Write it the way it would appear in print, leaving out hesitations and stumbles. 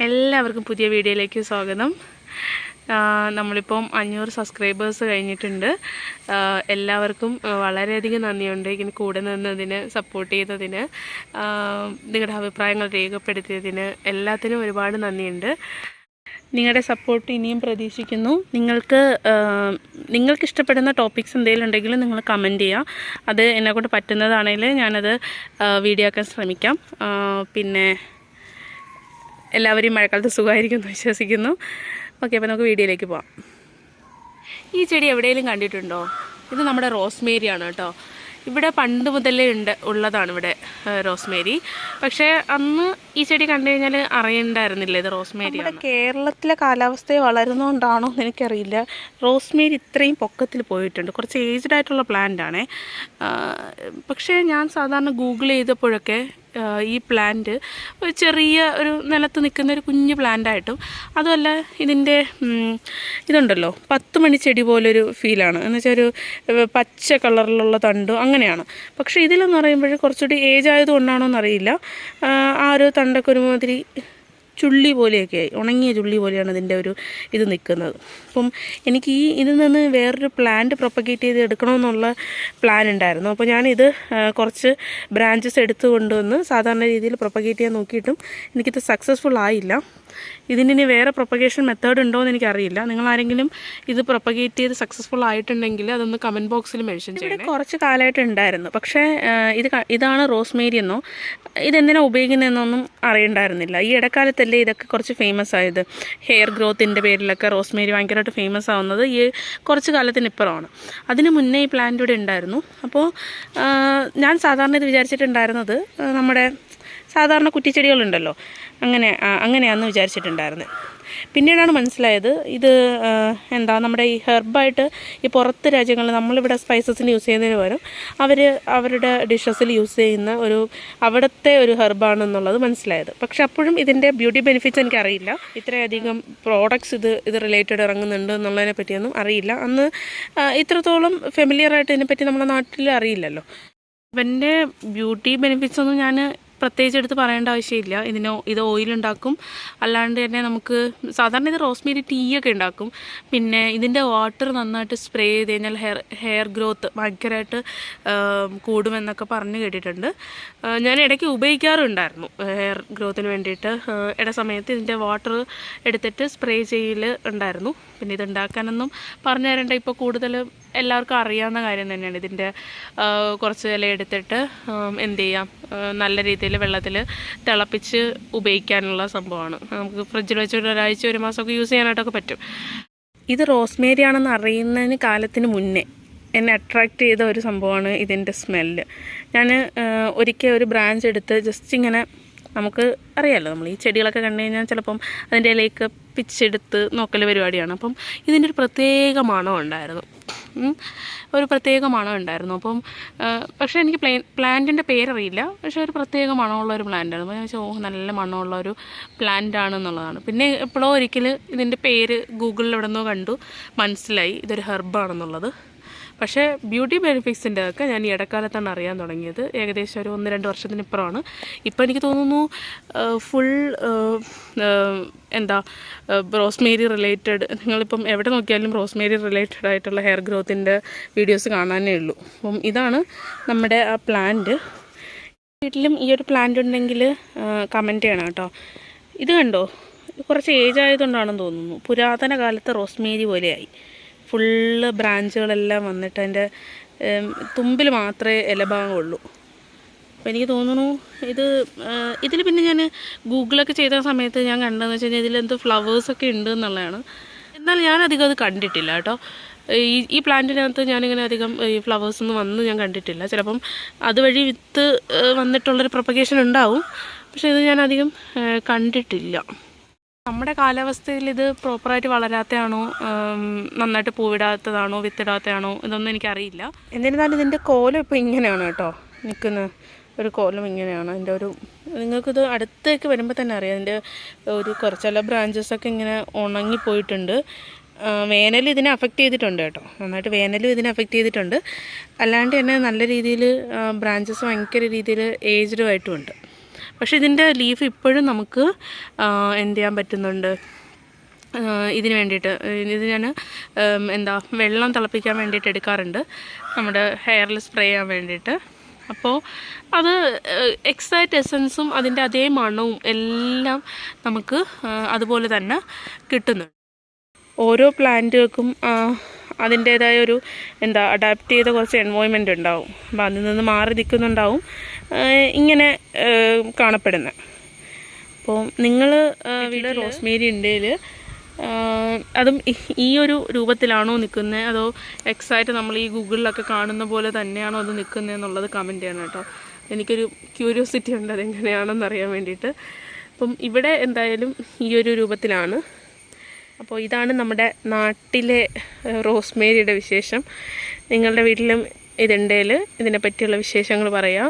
എല്ലാവർക്കും പുതിയ വീഡിയോയിലേക്ക് സ്വാഗതം. നമ്മളിപ്പം 500 സബ്സ്ക്രൈബേഴ്സ് കഴിഞ്ഞിട്ടുണ്ട്. എല്ലാവർക്കും വളരെയധികം നന്ദിയുണ്ട്. ഇങ്ങനെ കൂടെ നിന്നതിന്, സപ്പോർട്ട് ചെയ്തതിന്, നിങ്ങളുടെ അഭിപ്രായങ്ങൾ രേഖപ്പെടുത്തിയതിന് എല്ലാത്തിനും ഒരുപാട് നന്ദിയുണ്ട്. നിങ്ങളുടെ സപ്പോർട്ട് ഇനിയും പ്രതീക്ഷിക്കുന്നു. നിങ്ങൾക്ക് ഇഷ്ടപ്പെടുന്ന ടോപ്പിക്സ് എന്തെങ്കിലും ഉണ്ടെങ്കിൽ നിങ്ങൾ കമൻറ്റ് ചെയ്യുക. അത് എന്നെക്കൊണ്ട് പറ്റുന്നതാണെങ്കിൽ ഞാനത് വീഡിയോ ആക്കാൻ ശ്രമിക്കാം. പിന്നെ എല്ലാവരെയും മഴക്കാലത്ത് സുഖമായിരിക്കുമെന്ന് വിശ്വസിക്കുന്നു. ഓക്കെ, അപ്പോൾ നമുക്ക് വീഡിയോയിലേക്ക് പോവാം. ഈ ചെടി എവിടെയെങ്കിലും കണ്ടിട്ടുണ്ടോ? ഇത് നമ്മുടെ റോസ്മേരിയാണ് കേട്ടോ. ഇവിടെ പണ്ട് മുതലേ ഉള്ളതാണ് ഇവിടെ റോസ്മേരി. പക്ഷേ അന്ന് ഈ ചെടി കണ്ടു കഴിഞ്ഞാൽ അറിയണ്ടായിരുന്നില്ല ഇത് റോസ്മേരിയാണ്. കേരളത്തിലെ കാലാവസ്ഥയെ വളരുന്നതുകൊണ്ടാണോ എന്ന് എനിക്കറിയില്ല, റോസ്മേരി ഇത്രയും പൊക്കത്തിൽ പോയിട്ടുണ്ട്. കുറച്ച് ഏജ്ഡ് ആയിട്ടുള്ള പ്ലാന്റ് ആണേ. പക്ഷേ ഞാൻ സാധാരണ ഗൂഗിൾ ചെയ്തപ്പോഴൊക്കെ ഈ പ്ലാന്റ് ഒരു ചെറിയ ഒരു നിലത്ത് നിൽക്കുന്ന ഒരു കുഞ്ഞു പ്ലാന്റായിട്ടും, അതുമല്ല ഇതിൻ്റെ ഇതുണ്ടല്ലോ 10 മണി ചെടി പോലൊരു ഫീലാണ്. എന്നുവെച്ചാൽ ഒരു പച്ച കളറിലുള്ള തണ്ടും അങ്ങനെയാണ്. പക്ഷേ ഇതിലെന്ന് പറയുമ്പോൾ കുറച്ചുകൂടി ഏജ് ആയതുകൊണ്ടാണോ എന്നറിയില്ല, ആ ഒരു തണ്ടൊക്കെ ഒരുമാതിരി ചുള്ളി പോലെയൊക്കെ ആയി, ഉണങ്ങിയ ചുള്ളി പോലെയാണ് ഇതിൻ്റെ ഒരു ഇത് നിൽക്കുന്നത്. അപ്പം എനിക്ക് ഇതിൽ നിന്ന് വേറൊരു പ്ലാന്റ് പ്രൊപ്പഗേറ്റ് ചെയ്ത് എടുക്കണമെന്നുള്ള പ്ലാൻ ഉണ്ടായിരുന്നു. അപ്പോൾ ഞാനിത് കുറച്ച് ബ്രാഞ്ചസ് എടുത്തു കൊണ്ടുവന്ന് സാധാരണ രീതിയിൽ പ്രൊപ്പഗേറ്റ് ചെയ്യാൻ നോക്കിയിട്ടും എനിക്കിത് സക്സസ്ഫുൾ ആയില്ല. ഇതിനി വേറെ പ്രൊപ്പഗേഷൻ മെത്തേഡ് ഉണ്ടോ എന്ന് എനിക്കറിയില്ല. നിങ്ങളാരെങ്കിലും ഇത് പ്രൊപ്പഗേറ്റ് ചെയ്ത് സക്സസ്ഫുൾ ആയിട്ടുണ്ടെങ്കിൽ അതൊന്ന് കമൻറ്റ് ബോക്സിൽ മെൻഷൻ ചെയ്യണം. ഇവിടെ കുറച്ച് കാലമായിട്ട് ഉണ്ടായിരുന്നു, പക്ഷേ ഇതാണ് റോസ്മേരി എന്നോ ഇതെന്തിനാണ് ഉപയോഗിക്കുന്നതെന്നൊന്നും അറിയണ്ടായിരുന്നില്ല. ഈ ഇടക്കാലത്തല്ലേ ഇതൊക്കെ കുറച്ച് ഫേമസ് ആയത്. ഹെയർ ഗ്രോത്തിൻ്റെ പേരിലൊക്കെ റോസ്മേരി ഭയങ്കരമായിട്ട് ഫേമസ് ആവുന്നത് ഈ കുറച്ച് കാലത്തിനിപ്പുറമാണ്. അതിന് മുന്നേ ഈ പ്ലാന്റ് ഇവിടെ ഉണ്ടായിരുന്നു. അപ്പോൾ ഞാൻ സാധാരണ ഇത് വിചാരിച്ചിട്ടുണ്ടായിരുന്നത് നമ്മുടെ സാധാരണ കുറ്റിച്ചെടികളുണ്ടല്ലോ, അങ്ങനെയാണെന്ന് വിചാരിച്ചിട്ടുണ്ടായിരുന്നത്. പിന്നീടാണ് മനസ്സിലായത് ഇത് നമ്മുടെ ഈ ഹെർബായിട്ട് ഈ പുറത്ത് രാജ്യങ്ങളിൽ നമ്മളിവിടെ സ്പൈസസിന് യൂസ് ചെയ്യുന്നതിന് പകരം അവരുടെ ഡിഷസിൽ യൂസ് ചെയ്യുന്ന അവിടുത്തെ ഒരു ഹെർബാണെന്നുള്ളത് മനസ്സിലായത്. പക്ഷെ അപ്പോഴും ഇതിൻ്റെ ബ്യൂട്ടി ബെനിഫിറ്റ്സ് എനിക്കറിയില്ല. ഇത്രയധികം പ്രോഡക്ട്സ് ഇത് റിലേറ്റഡ് ഇറങ്ങുന്നുണ്ട് എന്നുള്ളതിനെ പറ്റിയൊന്നും അറിയില്ല. അന്ന് ഇത്രത്തോളം ഫെമിലിയറായിട്ട് ഇതിനെപ്പറ്റി നമ്മുടെ നാട്ടിൽ അറിയില്ലല്ലോ. ഇവൻ്റെ ബ്യൂട്ടി ബെനിഫിറ്റ്സ് ഒന്നും ഞാൻ പ്രത്യേകിച്ച് എടുത്ത് പറയേണ്ട ആവശ്യമില്ല. ഇത് ഓയിലുണ്ടാക്കും, അല്ലാണ്ട് തന്നെ നമുക്ക് സാധാരണ ഇത് റോസ്മേരി ടീ ഒക്കെ ഉണ്ടാക്കും. പിന്നെ ഇതിൻ്റെ വാട്ടർ നന്നായിട്ട് സ്പ്രേ ചെയ്ത് കഴിഞ്ഞാൽ ഹെയർ ഗ്രോത്ത് ഭയങ്കരമായിട്ട് കൂടുമെന്നൊക്കെ പറഞ്ഞ് കേട്ടിട്ടുണ്ട്. ഞാൻ ഇടയ്ക്ക് ഉപയോഗിക്കാറുണ്ടായിരുന്നു ഹെയർ ഗ്രോത്തിന് വേണ്ടിയിട്ട്. സമയത്ത് ഇതിൻ്റെ വാട്ടർ എടുത്തിട്ട് സ്പ്രേ ചെയ്യൽ ഉണ്ടായിരുന്നു. പിന്നെ ഇതുണ്ടാക്കാനൊന്നും പറഞ്ഞു തരേണ്ട, ഇപ്പോൾ കൂടുതൽ എല്ലാവർക്കും അറിയാവുന്ന കാര്യം തന്നെയാണ്. ഇതിൻ്റെ കുറച്ച് ഇല എടുത്തിട്ട് എന്ത് ചെയ്യാം, നല്ല രീതിയിൽ വെള്ളത്തിൽ തിളപ്പിച്ച് ഉപയോഗിക്കാനുള്ള സംഭവമാണ്. നമുക്ക് ഫ്രിഡ്ജിൽ വെച്ചിട്ട് ഒരാഴ്ച 1 മാസമൊക്കെ യൂസ് ചെയ്യാനായിട്ടൊക്കെ പറ്റും. ഇത് റോസ്മേരി ആണെന്ന് അറിയുന്നതിന് കാലത്തിന് മുന്നേ എന്നെ അട്രാക്റ്റ് ചെയ്ത ഒരു സംഭവമാണ് ഇതിൻ്റെ സ്മെല്ല്. ഞാൻ ഒരിക്കൽ ഒരു ബ്രാഞ്ച് എടുത്ത് ജസ്റ്റ് ഇങ്ങനെ, നമുക്ക് അറിയാമല്ലോ, നമ്മൾ ഈ ചെടികളൊക്കെ കണ്ടു കഴിഞ്ഞാൽ ചിലപ്പം അതിൻ്റെ ഇലയൊക്കെ പിച്ചെടുത്ത് നോക്കൽ പരിപാടിയാണ്. അപ്പം ഇതിൻ്റെ ഒരു പ്രത്യേക മണം ഉണ്ടായിരുന്നു, അപ്പം പക്ഷേ എനിക്ക് പ്ലാന്റിൻ്റെ പേരറിയില്ല. പക്ഷേ ഒരു പ്രത്യേക മണമുള്ള ഒരു പ്ലാന്റാണ്. അപ്പോൾ ഞാൻ വെച്ചാൽ നല്ല മണമുള്ള ഒരു പ്ലാന്റ് ആണെന്നുള്ളതാണ്. പിന്നെ എപ്പോഴോ ഒരിക്കൽ ഇതിൻ്റെ പേര് ഗൂഗിളിൽ എവിടെ നിന്നോ കണ്ടു, മനസ്സിലായി ഇതൊരു ഹെർബാണെന്നുള്ളത്. പക്ഷേ ബ്യൂട്ടി ബെനിഫിറ്റ്സിൻ്റെ ഒക്കെ ഞാൻ ഈ ഇടക്കാലത്താണ് അറിയാൻ തുടങ്ങിയത്. ഏകദേശം ഒരു 1-2 വർഷത്തിനിപ്പുറമാണ്. ഇപ്പോൾ എനിക്ക് തോന്നുന്നു ഫുൾ റോസ്മേരി റിലേറ്റഡ്, നിങ്ങളിപ്പം എവിടെ നോക്കിയാലും റോസ്മേരി റിലേറ്റഡ് ആയിട്ടുള്ള ഹെയർ ഗ്രോത്തിൻ്റെ വീഡിയോസ് കാണാനേ ഉള്ളൂ. അപ്പം ഇതാണ് നമ്മുടെ ആ പ്ലാന്റ്. വീട്ടിലും ഈ ഒരു പ്ലാന്റ് ഉണ്ടെങ്കിൽ കമൻറ്റ് ചെയ്യണം കേട്ടോ. ഇത് കണ്ടോ, കുറച്ച് ഏജ് ആയതുകൊണ്ടാണെന്ന് തോന്നുന്നു പുരാതന കാലത്തെ റോസ്മേരി പോലെയായി. ഫുള്ള് ബ്രാഞ്ചുകളെല്ലാം വന്നിട്ട് അതിൻ്റെ തുമ്പിൽ മാത്രമേ ഇലഭാഗമുള്ളൂ. അപ്പോൾ എനിക്ക് തോന്നുന്നു ഇതിൽ പിന്നെ ഞാൻ ഗൂഗിളൊക്കെ ചെയ്ത സമയത്ത് ഞാൻ കണ്ടതെന്ന് വെച്ച് കഴിഞ്ഞാൽ ഇതിലെന്തോ ഫ്ലവേഴ്സൊക്കെ ഉണ്ട് എന്നുള്ളതാണ്. എന്നാൽ ഞാനധികം അത് കണ്ടിട്ടില്ല കേട്ടോ. ഈ പ്ലാന്റിനകത്ത് ഞാനിങ്ങനെ അധികം ഈ ഫ്ലവേഴ്സൊന്നും വന്ന് ഞാൻ കണ്ടിട്ടില്ല. ചിലപ്പം അതുവഴി വിത്ത് വന്നിട്ടുള്ളൊരു പ്രൊപ്പഗേഷൻ ഉണ്ടാവും, പക്ഷേ ഇത് ഞാനധികം കണ്ടിട്ടില്ല. നമ്മുടെ കാലാവസ്ഥയിൽ ഇത് പ്രോപ്പറായിട്ട് വളരാത്തതാണോ, നന്നായിട്ട് പൂവിടാത്തതാണോ, വിത്തിടാത്തതാണോ, ഇതൊന്നും എനിക്കറിയില്ല. എന്നിരുന്നാലും ഇതിൻ്റെ കോലം ഇപ്പോൾ ഇങ്ങനെയാണ് കേട്ടോ നിൽക്കുന്ന ഒരു കോലം ഇങ്ങനെയാണ്. അതിൻ്റെ നിങ്ങൾക്കിത് അടുത്തേക്ക് വരുമ്പോൾ തന്നെ അറിയാം. അതിൻ്റെ കുറച്ചെല്ലാം ബ്രാഞ്ചസൊക്കെ ഇങ്ങനെ ഉണങ്ങിപ്പോയിട്ടുണ്ട്. വേനൽ ഇതിനെ അഫക്റ്റ് ചെയ്തിട്ടുണ്ട് കേട്ടോ, നന്നായിട്ട് വേനലും ഇതിനെ അഫക്റ്റ് ചെയ്തിട്ടുണ്ട്. അല്ലാണ്ട് തന്നെ നല്ല രീതിയിൽ ബ്രാഞ്ചസ് ഭയങ്കര രീതിയിൽ ഏജ്ഡും ആയിട്ടുമുണ്ട്. പക്ഷേ ഇതിൻ്റെ ലീഫ് ഇപ്പോഴും നമുക്ക് എന്ത് ചെയ്യാൻ പറ്റുന്നുണ്ട്, ഇതിന് വേണ്ടിയിട്ട് ഇത് ഞാൻ വെള്ളം തിളപ്പിക്കാൻ വേണ്ടിയിട്ട് എടുക്കാറുണ്ട്, നമ്മുടെ ഹെയറിൽ സ്പ്രേ ചെയ്യാൻ വേണ്ടിയിട്ട്. അപ്പോൾ അത് എക്സൈറ്റ് എസൻസും അതിൻ്റെ അതേ മണവും എല്ലാം നമുക്ക് അതുപോലെ തന്നെ കിട്ടുന്നുണ്ട്. ഓരോ പ്ലാന്റുകൾക്കും അതിൻ്റേതായ ഒരു അഡാപ്റ്റ് ചെയ്ത കുറച്ച് എൻവയോൺമെൻറ്റ് ഉണ്ടാവും. അപ്പോൾ അതിൽ നിന്ന് മാറി നിൽക്കുന്നുണ്ടാവും ഇങ്ങനെ കാണപ്പെടുന്നത്. അപ്പോൾ നിങ്ങൾ വീട്ടിൽ റോസ്മേരി ഉണ്ടെങ്കിൽ അതും ഈ ഒരു രൂപത്തിലാണോ നിൽക്കുന്നത്, അതോ എക്സാക്റ്റ് നമ്മൾ ഈ ഗൂഗിളിലൊക്കെ കാണുന്ന പോലെ തന്നെയാണോ അത് നിൽക്കുന്നത് എന്നുള്ളത് കമൻറ്റ് ചെയ്യണം കേട്ടോ. എനിക്കൊരു ക്യൂരിയോസിറ്റി ഉണ്ട് അതെങ്ങനെയാണെന്ന് അറിയാൻ വേണ്ടിയിട്ട്. അപ്പം ഇവിടെ എന്തായാലും ഈ ഒരു രൂപത്തിലാണ്. അപ്പോൾ ഇതാണ് നമ്മുടെ നാട്ടിലെ റോസ്മേരിയുടെ വിശേഷം. നിങ്ങളുടെ വീട്ടിലും ഇതുണ്ടെങ്കിൽ ഇതിനെ പറ്റിയുള്ള വിശേഷങ്ങൾ പറയാം.